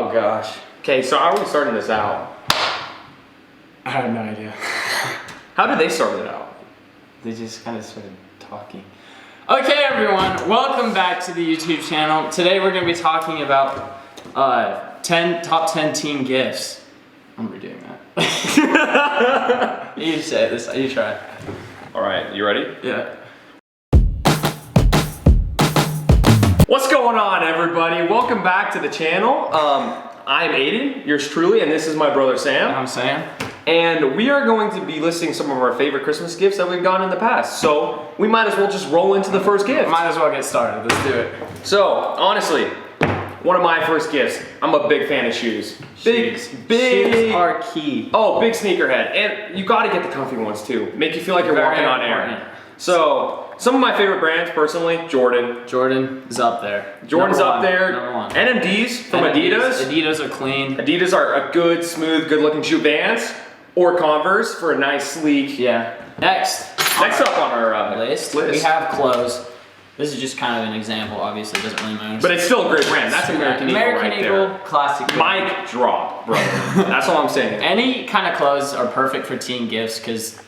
Oh gosh. Okay, so how are we starting this out? I have no idea. How did they start it out? They just kind of started talking. Okay, everyone, welcome back to the YouTube channel. Today we're going to be talking about top 10 teen gifts. I'm redoing that. You say this. You try. All right, you ready? Yeah. What's going on, everybody? Welcome back to the channel. I'm Aiden, yours truly, and this is my brother Sam. I'm Sam. And we are going to be listing some of our favorite Christmas gifts that we've gotten in the past. So we might as well just roll into the first gift. Might as well get started. Let's do it. So, honestly, one of my first gifts, I'm a big fan of shoes. Big. Shoes are key. Oh, big sneakerhead. And you gotta get the comfy ones too. Make you feel like you're walking on air. So, some of my favorite brands, personally, Jordan. Jordan is up there. Jordan's up there. Number one. NMDs from Adidas. Adidas are clean. Adidas are a good, smooth, good-looking shoe. Vans or Converse for a nice, sleek. Yeah. Next up on our list, we have clothes. This is just kind of an example. Obviously, it doesn't really matter. But it's still a great brand. That's American Eagle right there. Classic. Mic drop, bro. That's all I'm saying. Any kind of clothes are perfect for teen gifts because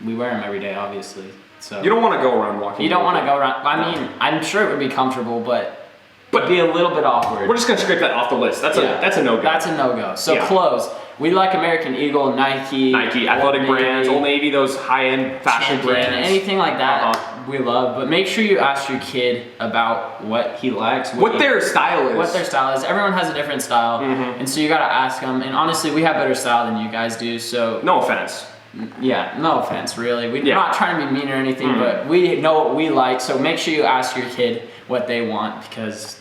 we wear them every day, obviously. So you don't want to go around walking. You don't want to go around. I mean, I'm sure it would be comfortable, but it'd be a little bit awkward. We're just gonna scrape that off the list. That's a no-go. That's a no-go. So clothes. We like American Eagle, Nike, athletic brands, Old Navy, those high-end fashion brands. Anything like that, we love. But make sure you ask your kid about what he likes, what their style is. What their style is. Everyone has a different style, and so you gotta ask them. And honestly, we have better style than you guys do. So no offense. Yeah, no offense, really. We're not trying to be mean or anything, but we know what we like. So make sure you ask your kid what they want because.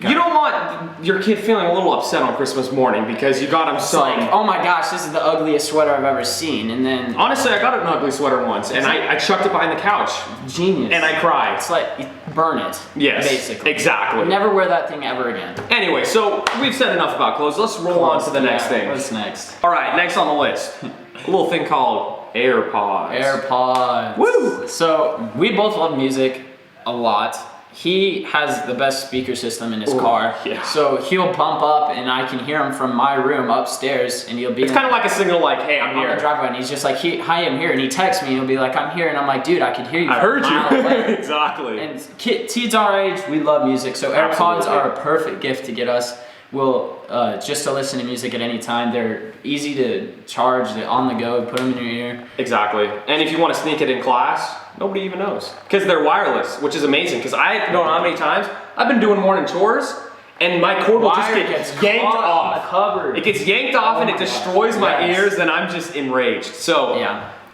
You don't want your kid feeling a little upset on Christmas morning because you got him some. Like, oh my gosh, this is the ugliest sweater I've ever seen, and then. Honestly, I got an ugly sweater once, and I chucked it behind the couch. Genius. And I cried. It's like burn it. Yes. Basically. Exactly. Never wear that thing ever again. Anyway, so we've said enough about clothes. Let's roll on to the next thing. What's next? All right, next on the list, a little thing called AirPods. AirPods. Woo! So we both love music a lot. He has the best speaker system in his car, so he'll bump up and I can hear him from my room upstairs, and he'll be. It's kind of like a signal, like, "Hey, I'm here." On the driveway, and he's just like, "Hi, I'm here," and he texts me, and he'll be like, "I'm here," and I'm like, "Dude, I can hear you." I heard you. Exactly. And kids our age, we love music, so AirPods are a perfect gift to get us. We'll just to listen to music at any time. They're easy to charge. They're on the go. Put them in your ear. Exactly. And if you want to sneak it in class, nobody even knows because they're wireless, which is amazing. Because I don't know how many times I've been doing morning chores and my cord will just get yanked off. The cupboard. It gets yanked off and it destroys my ears. Then I'm just enraged. So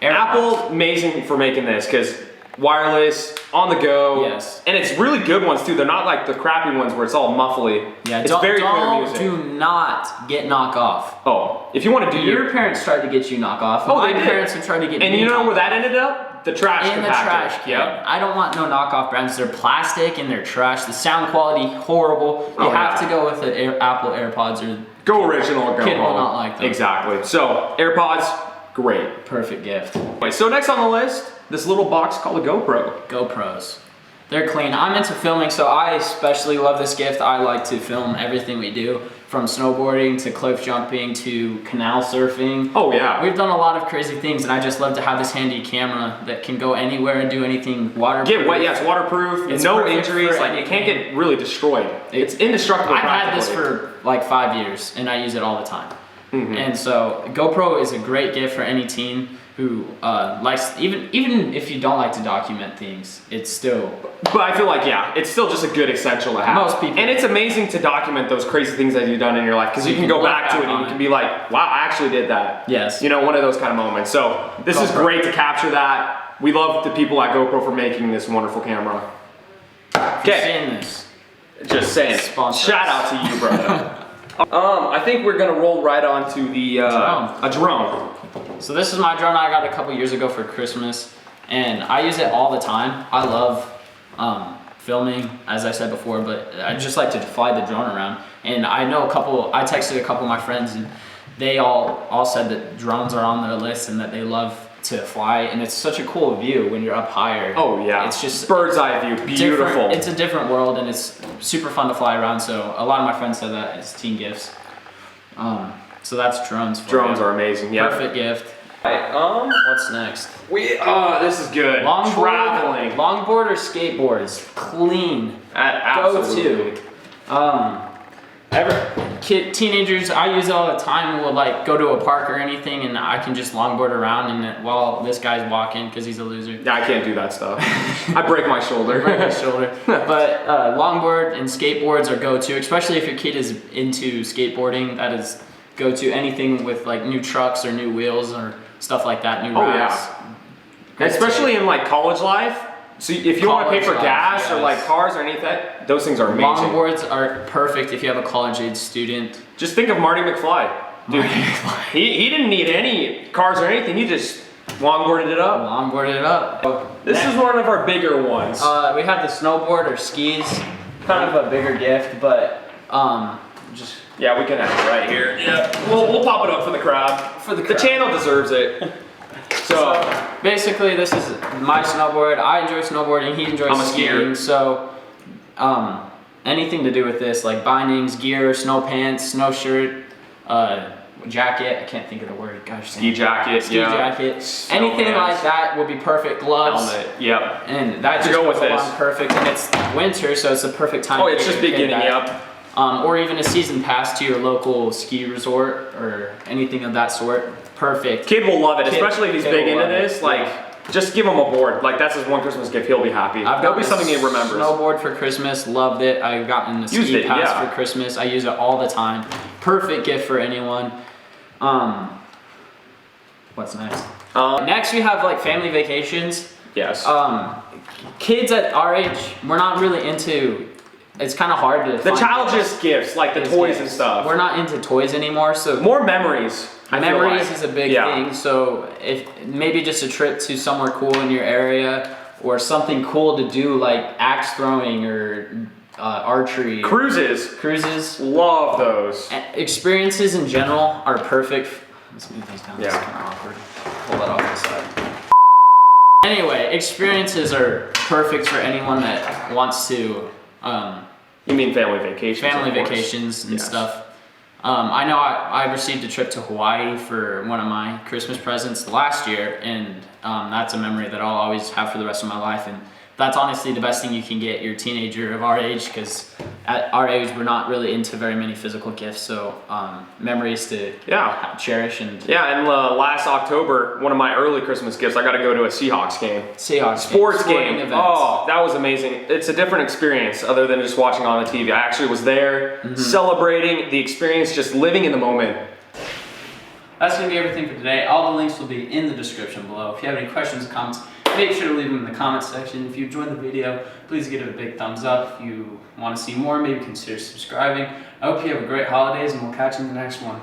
Apple, amazing for making this because wireless, on the go. Yes. And it's really good ones too. They're not like the crappy ones where it's all muffly. Yeah, it's very clear music. Do not get knockoff. Oh, if you want to do your parents tried to get you knockoff. Oh, my parents have tried to get me. And you know where that ended up? The trash compactor. In the trash can. Yep. I don't want no knockoff brands. They're plastic and they're trash. The sound quality, horrible. You have to go with the Apple AirPods or go original or go kid home. will not like them. Exactly. So AirPods, great. Perfect gift. Wait, so next on the list, this little box called a GoPro. GoPros. They're clean. I'm into filming, so I especially love this gift. I like to film everything we do, from snowboarding to cliff jumping to canal surfing. Oh yeah. We've done a lot of crazy things, and I just love to have this handy camera that can go anywhere and do anything waterproof. Get wet, it's waterproof. It's no injuries, like it can't get really destroyed. It's indestructible. I've had this for like 5 years, and I use it all the time. And so GoPro is a great gift for any teen who likes, even if you don't like to document things, it's still. But I feel like, it's still just a good essential to have. Most people. And it's amazing to document those crazy things that you've done in your life because you can go back to it and you can be like, wow, I actually did that. Yes. You know, one of those kind of moments. So this is great to capture that. We love the people at GoPro for making this wonderful camera. Okay. Just saying. Shout out to you, brother. I think we're gonna roll right on to the a drone. So this is my drone I got a couple years ago for Christmas, and I use it all the time. I love filming, as I said before, but I just like to fly the drone around. And I know I texted a couple of my friends, and they all said that drones are on their list and that they love to fly, and it's such a cool view when you're up higher. Oh yeah, it's just bird's eye view, beautiful. It's a different world, and it's super fun to fly around. So a lot of my friends said that as teen gifts. So that's drones. Drones are amazing. Yeah. Perfect gift. Right, What's next? This is good. Traveling. Longboard or skateboards? Clean. Absolutely. Teenagers, I use it all the time. Will like go to a park or anything, and I can just longboard around, and while this guy's walking because he's a loser. Yeah, I can't do that stuff. I break my shoulder. But longboard and skateboards are go-to, especially if your kid is into skateboarding. That is go-to. Anything with like new trucks or new wheels or stuff like that. New racks. Yeah. Especially in like college life. So if you want to pay for gas or like cars or anything, those things are amazing. Longboards are perfect if you have a college-age student. Just think of Marty McFly. Dude, he didn't need any cars or anything. He just longboarded it up. Longboarded it up. This is one of our bigger ones. We have the snowboard or skis. Kind of a bigger gift, but just... Yeah, we can have it right here. Yeah, we'll pop it up for the crowd. The channel deserves it. So basically, this is my snowboard. I enjoy snowboarding. He enjoys skiing. So anything to do with this, like bindings, gear, snow pants, snow shirt, jacket. I can't think of the word. Gosh, ski jacket. Ski jacket. Anything like that would be perfect. Gloves. Helmet. Yep. And that just goes along perfect. And it's winter, so it's the perfect time. Oh, it's just beginning. Yep. Or even a season pass to your local ski resort or anything of that sort. Perfect. Kid will love it, especially if he's big into this. Like, just give him a board. Like, that's his one Christmas gift. He'll be happy. That'll be something he remembers. Snowboard for Christmas. Loved it. I've gotten a ski pass for Christmas. I use it all the time. Perfect gift for anyone. What's next? Next we have like family vacations. Yes. Kids at our age, we're not really into. It's kind of hard to. The childish gifts, like the toys and stuff. We're not into toys anymore, so more memories. Memories is a big thing. So if maybe just a trip to somewhere cool in your area, or something cool to do like axe throwing or archery. Cruises. Love those. Experiences in general are perfect. Let's move these down. Yeah. It's kind of awkward. Pull that off the side. Anyway, experiences are perfect for anyone that wants to. You mean family vacations? Family vacations and stuff. I know I received a trip to Hawaii for one of my Christmas presents last year, and that's a memory that I'll always have for the rest of my life. And that's honestly the best thing you can get your teenager of our age, because at our age we're not really into very many physical gifts. So memories to cherish. And and last October, one of my early Christmas gifts, I got to go to a Seahawks game. Sports game. Events. Oh, that was amazing. It's a different experience other than just watching on the TV. I actually was there, celebrating the experience, just living in the moment. That's going to be everything for today. All the links will be in the description below. If you have any questions or comments, make sure to leave them in the comments section. If you enjoyed the video, please give it a big thumbs up. If you want to see more, maybe consider subscribing. I hope you have a great holidays, and we'll catch you in the next one.